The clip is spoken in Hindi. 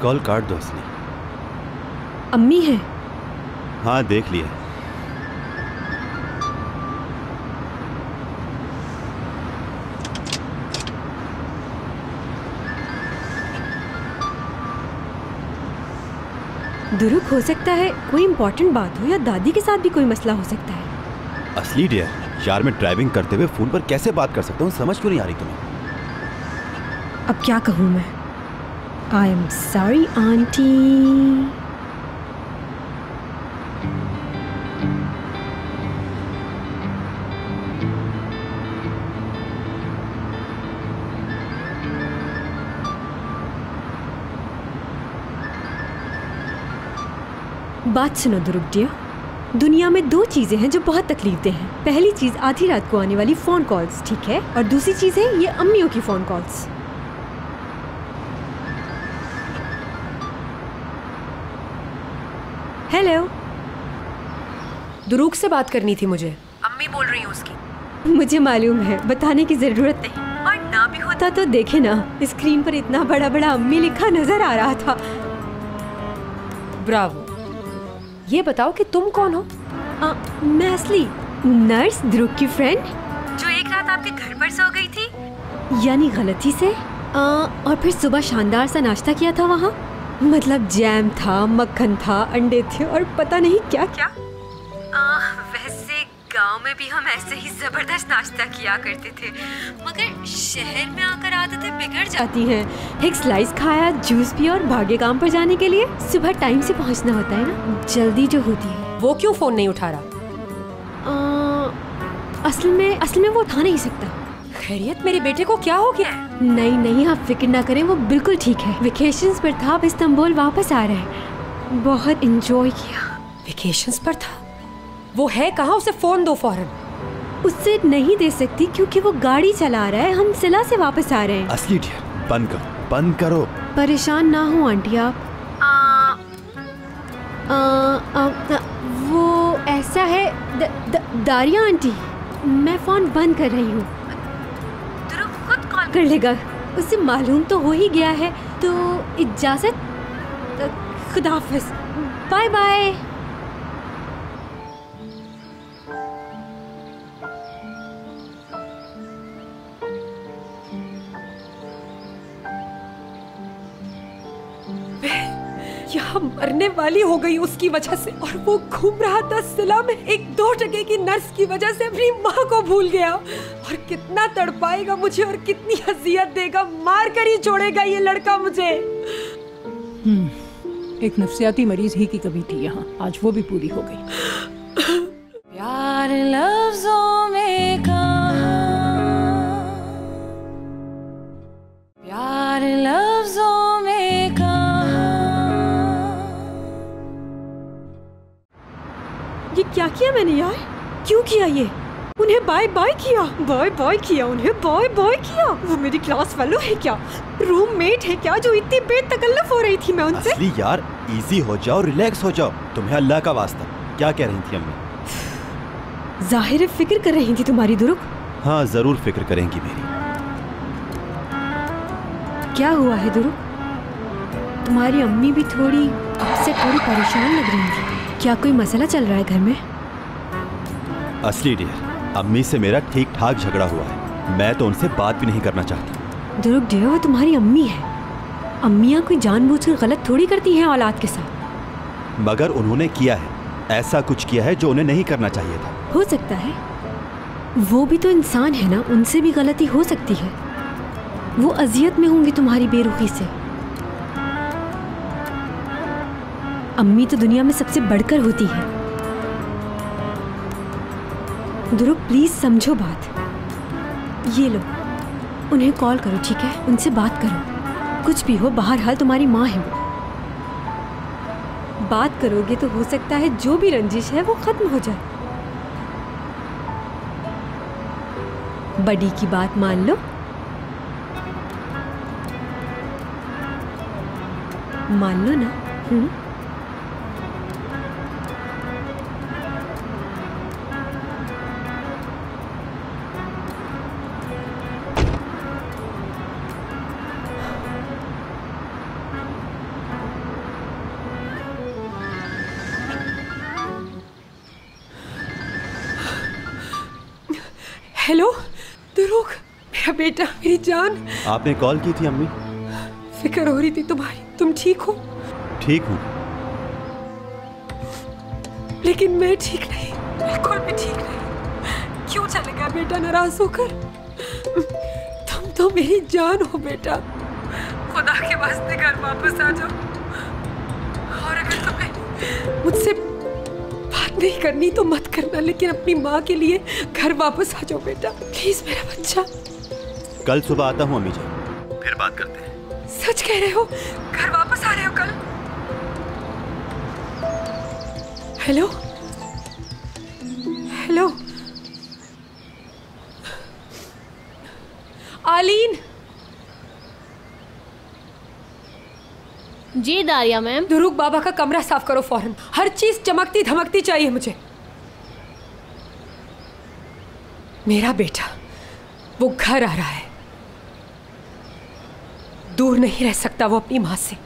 कॉल काट दो असली। अम्मी है? हाँ देख लिया। दुरुक, हो सकता है कोई इम्पोर्टेंट बात हो या दादी के साथ भी कोई मसला हो सकता है। असली डियर, यार मैं ड्राइविंग करते हुए फोन पर कैसे बात कर सकता हूँ, समझ क्यों नहीं आ रही तुम्हें? अब क्या कहूँ मैं? I am sorry aunty. बात सुनो दुरुक डियर, दुनिया में दो चीजें हैं जो बहुत तकलीफ दे हैं। पहली चीज आधी रात को आने वाली फोन कॉल्स, ठीक है, और दूसरी चीज है ये अम्मियों की फोन कॉल्स। हेलो, दुरुक से बात करनी थी मुझे। अम्मी बोल रही हूँ उसकी। मुझे मालूम है, बताने की जरूरत नहीं, और ना भी होता तो देखे ना, स्क्रीन पर इतना बड़ा बड़ा अम्मी लिखा नजर आ रहा था। ब्रावो। ये बताओ कि तुम कौन हो? मैं असली नर्स, दुरुक की फ्रेंड, जो एक रात आपके घर पर सो गई थी, यानी गलती से, और फिर सुबह शानदार सा नाश्ता किया था वहाँ। मतलब जैम था, मक्खन था, अंडे थे और पता नहीं क्या क्या। वैसे गांव में भी हम ऐसे ही जबरदस्त नाश्ता किया करते थे, मगर शहर में आकर आदतें बिगड़ जाती हैं। एक स्लाइस खाया, जूस पिया और भागे काम पर जाने के लिए। सुबह टाइम से पहुंचना होता है ना, जल्दी जो होती है। वो क्यों फोन नहीं उठा रहा? असल में वो उठा नहीं सकता। खैरियत, मेरे बेटे को क्या हो गया? नहीं, आप फिक्र ना करें, वो बिल्कुल ठीक है। वेकेशंस पर था, अब इस्तांबुल वापस आ रहा है। बहुत एंजॉय किया। वेकेशंस पर था? वो है कहाँ? उसे फोन दो फौरन। उससे नहीं दे सकती क्योंकि वो गाड़ी चला रहा है। हम सिला से वापस आ रहे हैं। असली डियर, बंद करो। परेशान ना हो आंटी आप। वो ऐसा है, दारिया आंटी, मैं फोन बंद कर रही हूँ। दुरुक खुद कॉल कर लेगा, उससे मालूम तो हो ही गया है। तो इजाजत, खुदा हाफिज, बाय बाय। यहाँ मरने वाली हो गई उसकी वजह से, और वो घूम रहा था सिला में एक 2 टके की नर्स की वजह से अपनी माँ को भूल गया। और कितना तड़पाएगा मुझे और कितनी अजियत देगा, मार कर ही छोड़ेगा ये लड़का मुझे। एक नफ्सियाती मरीज ही की कमी थी यहाँ, आज वो भी पूरी हो गई। प्यार लफ्जों में कहाँ, प्यार लफ्जों में कहाँ। ये क्या किया मैंने यार? क्यों किया ये? उन्हें बाय बाय किया उन्हें बाय बाय किया। वो मेरी क्लास फेलो है क्या, रूममेट है क्या, जो इतनी बेतकल्लुफ हो रही थी मैं उनसे? असली यार, इजी हो जाओ, रिलैक्स हो जाओ। तुम्हें अल्लाह का वास्ता, क्या कह रही थी अम्मी? जाहिर है फिक्र कर रही थी तुम्हारी दुरुक। हाँ जरूर फिक्र करेंगी मेरी। क्या हुआ है दुरुक? तुम्हारी अम्मी भी थोड़ी परेशान लग रही थी। क्या कोई मसला चल रहा है घर में? असली डियर, अम्मी से मेरा ठीक ठाक झगड़ा हुआ है। मैं तो उनसे बात भी नहीं करना चाहती। दुरुक डियर, वो तुम्हारी अम्मी है। अम्मियाँ कोई जानबूझकर गलत थोड़ी करती हैं औलाद के साथ। मगर उन्होंने किया है, ऐसा कुछ किया है जो उन्हें नहीं करना चाहिए था। हो सकता है, वो भी तो इंसान है ना, उनसे भी गलती हो सकती है। वो अजियत में होंगी तुम्हारी बेरुखी से। अम्मी तो दुनिया में सबसे बढ़कर होती है। दुरुक प्लीज समझो बात। ये लो, उन्हें कॉल करो, ठीक है? उनसे बात करो, कुछ भी हो, बहरहाल तुम्हारी माँ है वो। बात करोगे तो हो सकता है जो भी रंजिश है वो खत्म हो जाए। बड़ी की बात मान लो। मान लो ना। हेलो दुरुक, मेरा बेटा, मेरी जान। आपने कॉल की थी अम्मी? फिक्र हो रही थी तुम्हारी। तुम ठीक हो? ठीक हूँ, लेकिन मैं ठीक नहीं, बिल्कुल भी ठीक नहीं। क्यों चले गया बेटा नाराज होकर? तुम तो मेरी जान हो बेटा। खुदा के वास्ते घर वापस आ जाओ। और अगर तुम्हें मुझसे बात नहीं करनी तो मत करना, लेकिन अपनी माँ के लिए घर वापस आ जाओ बेटा, प्लीज मेरा बच्चा। कल सुबह आता हूँ अम्मी जान, फिर बात करते हैं। सच कह रहे हो? घर वापस आ रहे हो कल? हेलो हेलो आलीन। जी दारिया मैम। दुरुक बाबा का कमरा साफ करो फौरन। हर चीज चमकती धमकती चाहिए मुझे। मेरा बेटा वो घर आ रहा है, दूर नहीं रह सकता वो अपनी माँ से।